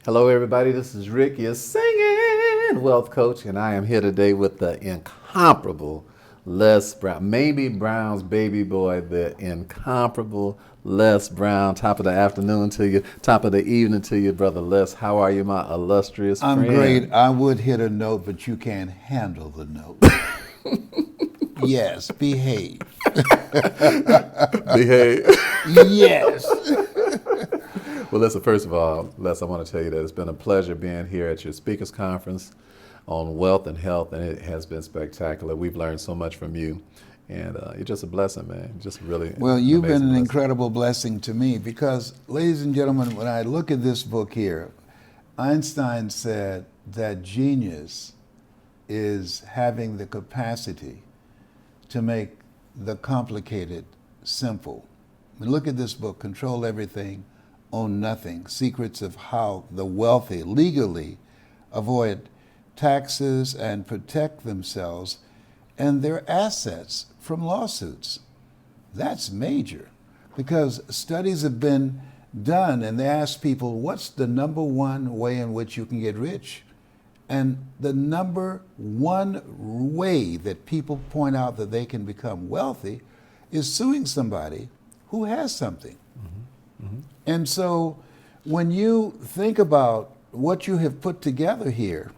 Hello, everybody. This is Rick, your singing wealth coach, and I am here today with the incomparable Les Brown, maybe Brown's baby boy, the incomparable Les Brown. Top of the afternoon to you, top of the evening to you, brother Les. How are you, my illustrious I'm friend? great. I would hit a note, but you can't handle the note. Yes, behave. Behave. Yes. Well, listen, first of all, Les, I want to tell you that it's been a pleasure being here at your speakers conference on wealth and health, and it has been spectacular. We've learned so much from you, and you're just a blessing, man. Just really Well, an you've been amazing an blessing. incredible blessing to me because, ladies and gentlemen, when I look at this book here, Einstein said that genius is having the capacity to make the complicated simple. I mean, look at this book, Control Everything, Own Nothing, Secrets of How the Wealthy Legally Avoid Taxes and Protect Themselves and their assets from lawsuits. That's major because studies have been done and they ask people, what's the number one way in which you can get rich? And the number one way that people point out that they can become wealthy is suing somebody who has something. And so when you think about what you have put together here,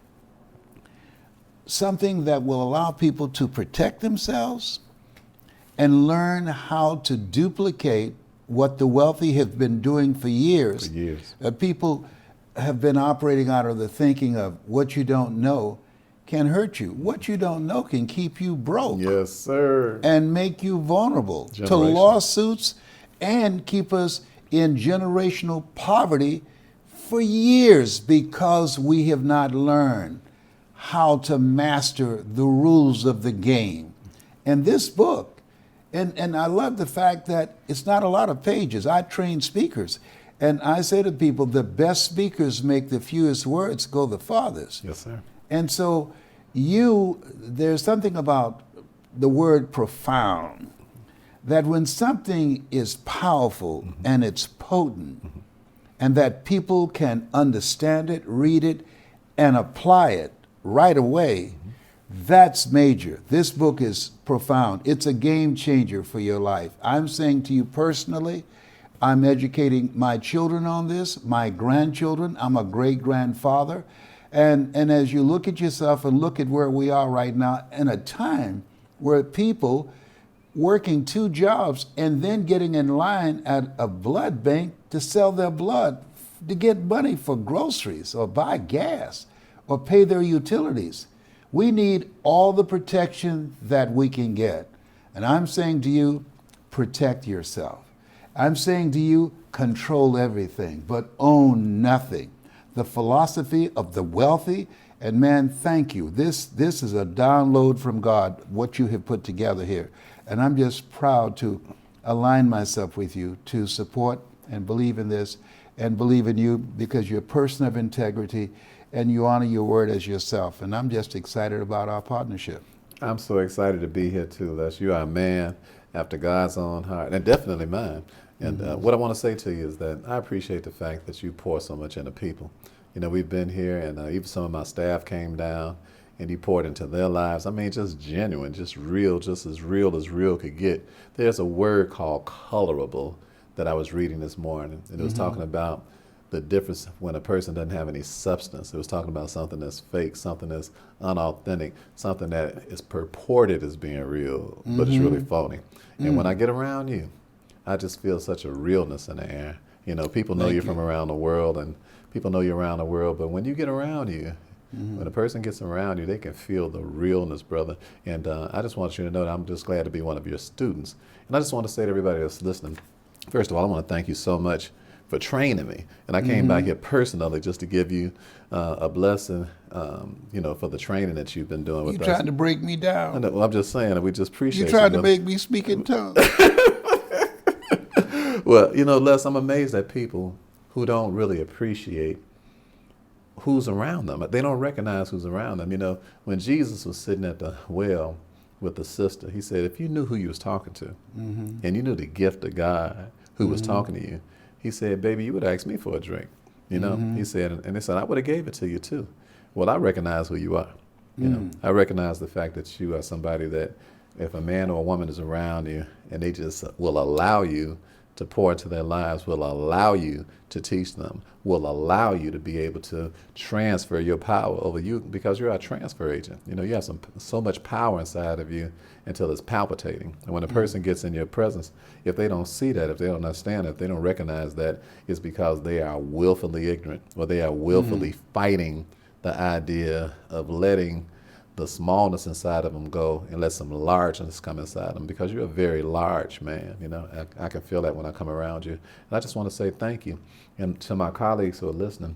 something that will allow people to protect themselves and learn how to duplicate what the wealthy have been doing for years. For years. People have been operating out of the thinking of what you don't know can hurt you. What you don't know can keep you broke Yes, sir. and make you vulnerable to Generational. lawsuits and keep us in generational poverty for years because we have not learned how to master the rules of the game. And this book, and I love the fact that it's not a lot of pages. I train speakers, and I say to people, the best speakers make the fewest words go the farthest. Yes, sir. And so there's something about the word profound, that when something is powerful and it's potent, and that people can understand it, read it, and apply it right away, that's major. This book is profound. It's a game changer for your life. I'm saying to you personally, I'm educating my children on this, my grandchildren. I'm a great grandfather. And as you look at yourself and look at where we are right now, in a time where people working two jobs and then getting in line at a blood bank to sell their blood to get money for groceries or buy gas or pay their utilities. We need all the protection that we can get. And I'm saying to you, protect yourself. I'm saying to you, control everything, but own nothing. The philosophy of the wealthy, and man, thank you. This is a download from God, what you have put together here. And I'm just proud to align myself with you to support and believe in this and believe in you because you're a person of integrity and you honor your word as yourself. And I'm just excited about our partnership. I'm so excited to be here too, Les. You are a man after God's own heart, and definitely mine. And what I want to say to you is that I appreciate the fact that you pour so much into people. You know, we've been here, and even some of my staff came down, and you poured into their lives. I mean, just genuine, just as real could get. There's a word called colorable that I was reading this morning, and it was talking about the difference when a person doesn't have any substance. It was talking about something that's fake, something that's unauthentic, something that is purported as being real, but it's really phony. And when I get around you, I just feel such a realness in the air. You know, people know you from around the world, and people know you around the world, but when you get around you, when a person gets around you, they can feel the realness, brother. And I just want you to know that I'm just glad to be one of your students. And I just want to say to everybody that's listening, first of all, I want to thank you so much for training me. And I came back here personally just to give you a blessing, you know, for the training that you've been doing with You us. trying to break me down. Well, I'm just saying that we just appreciate You trying to brother. make me speak in tongues. Well, you know, Les, I'm amazed at people who don't really appreciate who's around them. They don't recognize who's around them. You know, when Jesus was sitting at the well with the sister, he said, if you knew who you was talking to and you knew the gift of God who was talking to you, he said, baby, you would ask me for a drink. You know, he said, and they said, I would have gave it to you too. Well, I recognize who you are. You know, I recognize the fact that you are somebody that if a man or a woman is around you and they just will allow you to pour into their lives, will allow you to teach them, will allow you to be able to transfer your power over you because you're a transfer agent. You know, you have so much power inside of you until it's palpitating. And when a person gets in your presence, if they don't see that, if they don't understand it, if they don't recognize that, it's because they are willfully ignorant or they are willfully fighting the idea of letting the smallness inside of them go and let some largeness come inside them because you're a very large man. You know, I can feel that when I come around you. And I just want to say thank you. And to my colleagues who are listening,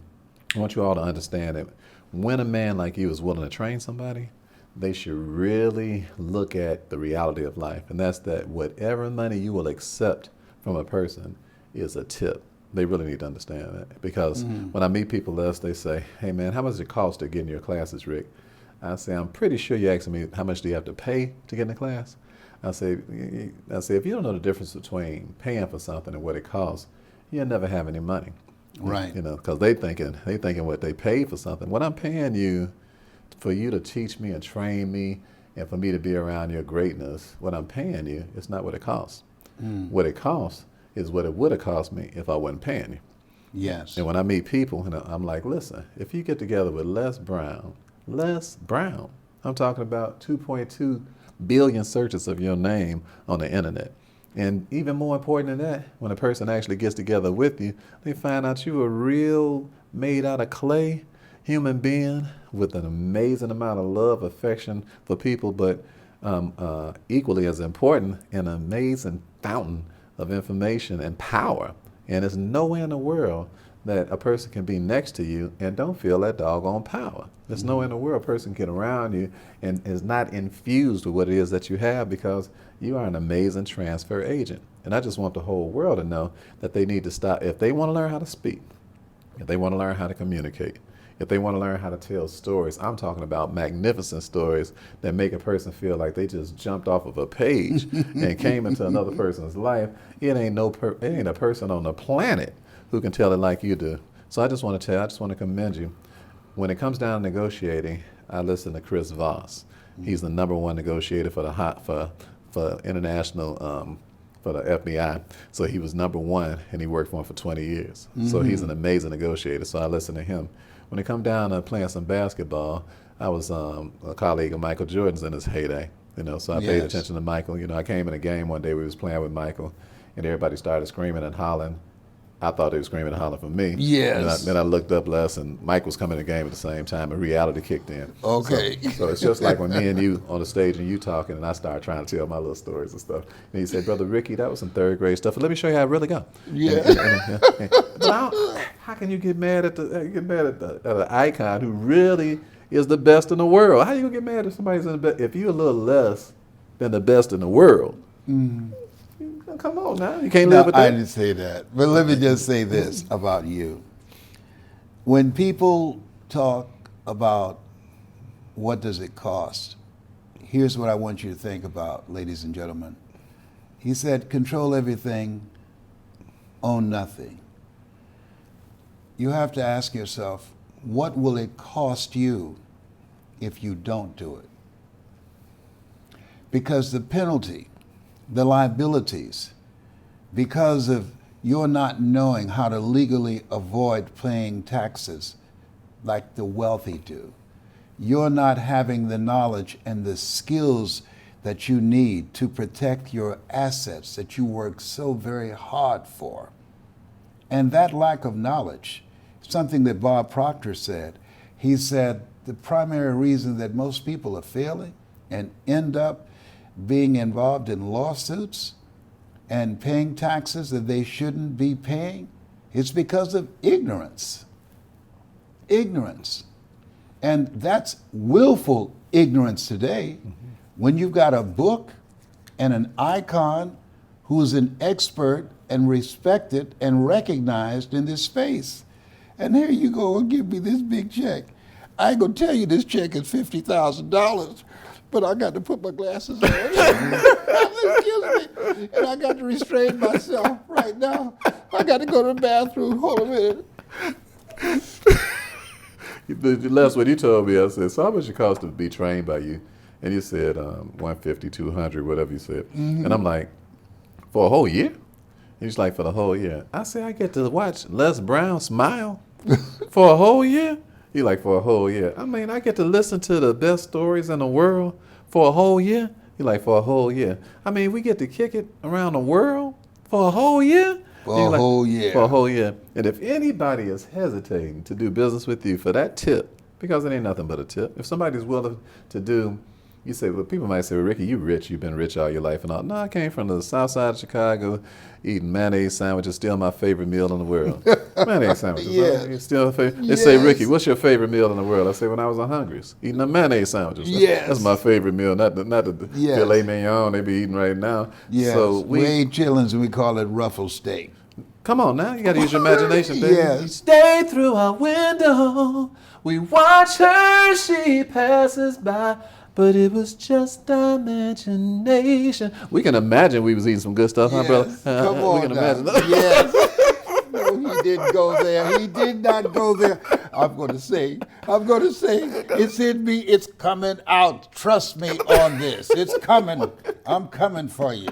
I want you all to understand that when a man like you is willing to train somebody, they should really look at the reality of life. And that's that whatever money you will accept from a person is a tip. They really need to understand that because when I meet people else, they say, hey man, how much does it cost to get in your classes, Rick? I say, I'm pretty sure you're asking me how much do you have to pay to get in the class? I say, if you don't know the difference between paying for something and what it costs, you'll never have any money. Right. You know, because they thinking what they paid for something. What I'm paying you for you to teach me and train me and for me to be around your greatness, what I'm paying you is not what it costs. What it costs is what it would have cost me if I wasn't paying you. Yes. And when I meet people, I'm like, listen, if you get together with Les Brown, I'm talking about 2.2 billion searches of your name on the internet. And even more important than that, when a person actually gets together with you, they find out you a real made out of clay human being with an amazing amount of love, affection for people, but equally as important, an amazing fountain of information and power. And there's nowhere in the world that a person can be next to you and don't feel that doggone power. There's nowhere in the world a person can around you and is not infused with what it is that you have because you are an amazing transfer agent. And I just want the whole world to know that they need to stop. If they want to learn how to speak, if they want to learn how to communicate, if they want to learn how to tell stories, I'm talking about magnificent stories that make a person feel like they just jumped off of a page and came into another person's life. It ain't a person on the planet who can tell it like you do. So I just want to commend you. When it comes down to negotiating, I listen to Chris Voss. He's the #1 negotiator for international for the FBI. So he was #1 and he worked for him for 20 years. So he's an amazing negotiator. So I listen to him. When it come down to playing some basketball, I was a colleague of Michael Jordan's in his heyday. You know, so I paid attention to Michael. You know, I came in a game one day we was playing with Michael, and everybody started screaming and hollering. I thought they were screaming and hollering for me. Yes. Then I looked up less, and Mike was coming in the game at the same time, and reality kicked in. Okay. So it's just like when me and you on the stage and you talking, and I started trying to tell my little stories and stuff. And he said, Brother Ricky, that was some 3rd grade stuff. But let me show you how it really go. Yeah. But how can you get mad at the icon who really is the best in the world? How you gonna get mad if somebody's in the best? If you're a little less than the best in the world, come on now. You can't live with that. I didn't say that. But let me just say this about you. When people talk about what does it cost, here's what I want you to think about, ladies and gentlemen. He said, control everything, own nothing. You have to ask yourself, what will it cost you if you don't do it? Because the penalty, the liabilities, because of your not knowing how to legally avoid paying taxes like the wealthy do, you're not having the knowledge and the skills that you need to protect your assets that you work so very hard for. And that lack of knowledge, something that Bob Proctor said, he said the primary reason that most people are failing and end up being involved in lawsuits and paying taxes that they shouldn't be paying, it's because of ignorance. Ignorance. And that's willful ignorance today. When you've got a book and an icon who's an expert and respected and recognized in this space. And here you go and give me this big check. I ain't gonna tell you this check is $50,000, but I got to put my glasses on. Excuse me. And I got to restrain myself right now. I got to go to the bathroom. Hold a minute. The last one you told me, I said, so how much it cost to be trained by you? And you said 150, 200, whatever you said. And I'm like, for a whole year? He's like, for the whole year. I said, I get to watch Les Brown smile for a whole year? He like, for a whole year. I mean, I get to listen to the best stories in the world for a whole year? He like, for a whole year. I mean, we get to kick it around the world for a whole year? For a whole year. For a whole year. And if anybody is hesitating to do business with you for that tip, because it ain't nothing but a tip, if somebody's willing to do, you say, well, people might say, well, Ricky, you rich, you've been rich all your life and all. No, I came from the south side of Chicago, eating mayonnaise sandwiches, still my favorite meal in the world. Mayonnaise sandwiches. Yeah. Huh? Still favorite. They Yes. say, Ricky, what's your favorite meal in the world? I say, when I was on Hungry's, eating the mayonnaise sandwiches. Yes. That's my favorite meal, not the Yes. filet mignon they be eating right now. Yes. So we ate chillins and we call it ruffle steak. come on now, you got to use your imagination, baby. Yes. Stay through our window, we watch her, she passes by, but it was just imagination. We can imagine we was eating some good stuff, huh, brother? Come on we can now. imagine. Yes. No, he didn't go there. He did not go there. I'm going to say, it's in me. It's coming out. Trust me on this. It's coming. I'm coming for you.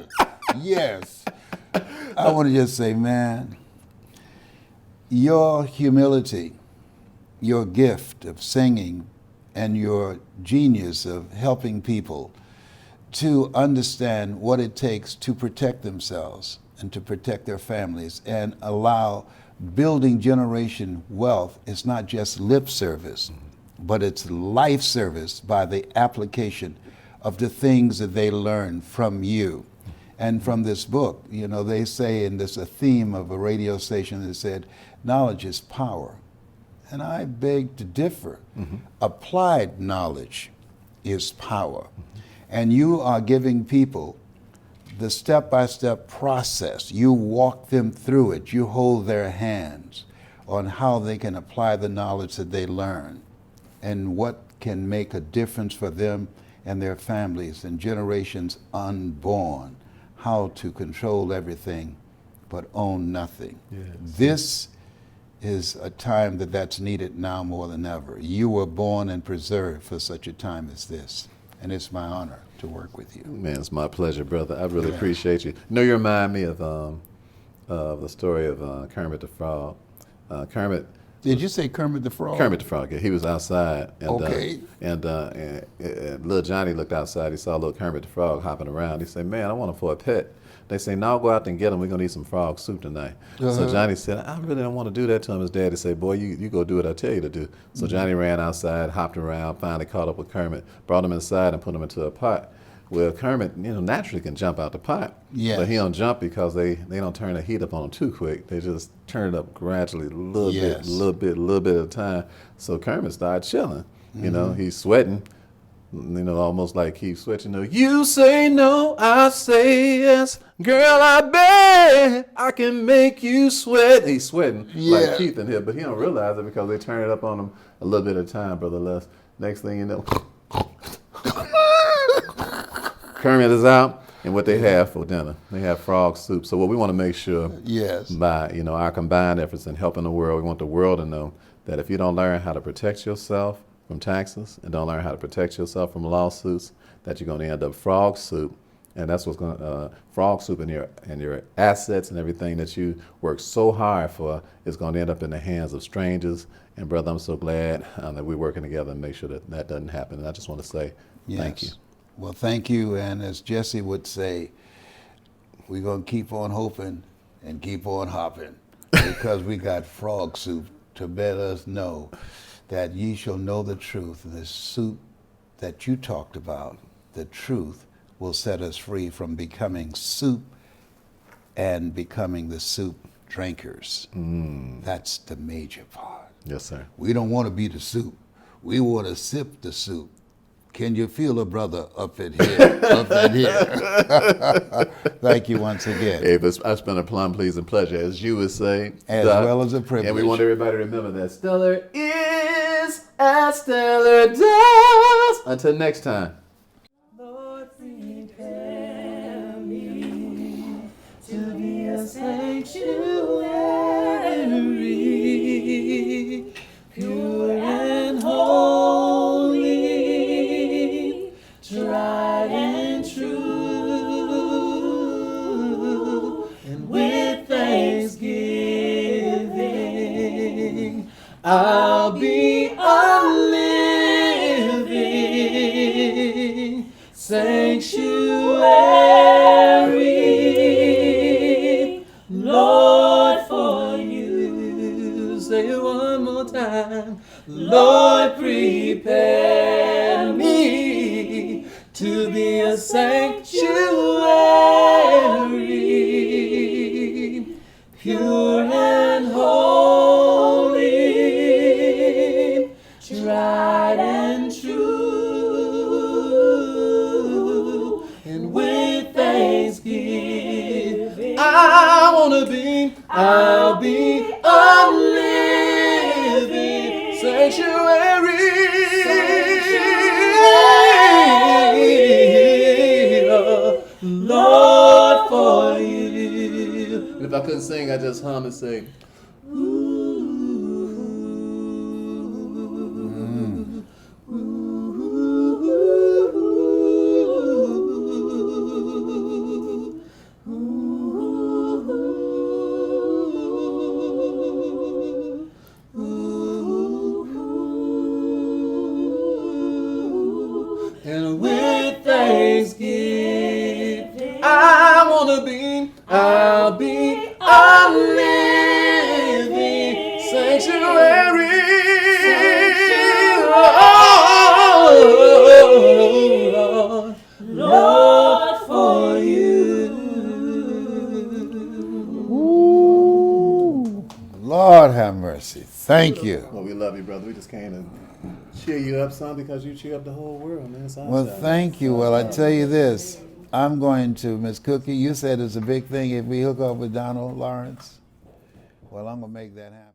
Yes. I want to just say, man, your humility, your gift of singing, and your genius of helping people to understand what it takes to protect themselves and to protect their families and allow building generation wealth is not just lip service, but it's life service by the application of the things that they learn from you. And from this book, you know, they say, and there's a theme of a radio station that said, knowledge is power. And I beg to differ. Applied knowledge is power. And you are giving people the step-by-step process. You walk them through it. You hold their hands on how they can apply the knowledge that they learn and what can make a difference for them and their families and generations unborn, how to control everything but own nothing. Yes. This is a time that's needed now more than ever. You were born and preserved for such a time as this, and it's my honor to work with you. Man, it's my pleasure, brother. I really appreciate you. You know, you remind me of the story of Kermit the Frog. Kermit. Did you say Kermit the Frog? Kermit the Frog. Yeah, he was outside, and Okay. and little Johnny looked outside. He saw little Kermit the Frog hopping around. He said, "Man, I want him for a pet." They say, "Now go out and get him. We're gonna eat some frog soup tonight." So Johnny said, "I really don't want to do that to him." His daddy said, "Boy, you go do what I tell you to do." So Johnny ran outside, hopped around, finally caught up with Kermit, brought him inside, and put him into a pot. Well, Kermit, naturally can jump out the pot. Yes. But he don't jump because they don't turn the heat up on him too quick. They just turn it up gradually, a little Yes. bit at a time. So Kermit started chilling. You know, he's sweating. Almost like he's switching to, you say no, I say yes. Girl, I bet I can make you sweat. He's sweating Yeah. like Keith in here, but he don't realize it because they turn it up on him a little bit at a time, Brother Les. Next thing you know, Kermit is out, and what they have for dinner, they have frog soup. So what we want to make sure Yes. by our combined efforts in helping the world, we want the world to know that if you don't learn how to protect yourself from taxes and don't learn how to protect yourself from lawsuits, that you're going to end up frog soup, and that's what's going to frog soup in your assets and everything that you work so hard for is going to end up in the hands of strangers. And brother, I'm so glad that we're working together and make sure that that doesn't happen. And I just want to say thank you. Well, thank you. And as Jesse would say, we're going to keep on hoping and keep on hopping because we got frog soup to let us know that ye shall know the truth. And the soup that you talked about, the truth, will set us free from becoming soup and becoming the soup drinkers. That's the major part. Yes, sir. We don't want to be the soup. We want to sip the soup. Can you feel a brother up in here? Up in here. Thank you once again. Hey, it's been a plum pleasing pleasure, as you would say. As well as a privilege. And we want everybody to remember that Stellar is as Stellar does. Until next time. Lord, prepare me to be a sanctuary, I'll be a living sanctuary, Lord, for you. Say it one more time. Lord, prepare me to be a sanctuary, pure and holy, tried and true, and with thanksgiving, I'll be a living sanctuary. Lord, for you. And if I couldn't sing, I just hum and say, and with thanksgiving, I'll be a living sanctuary. Oh, Lord, for you. Ooh, Lord have mercy. Thank you. Well, we love you, brother. We just came to cheer you up, son, because you cheer up the whole world, man. Well, thank you. Well, I tell you this. I'm going to, Miss Cookie, you said it's a big thing if we hook up with Donald Lawrence. Well, I'm going to make that happen.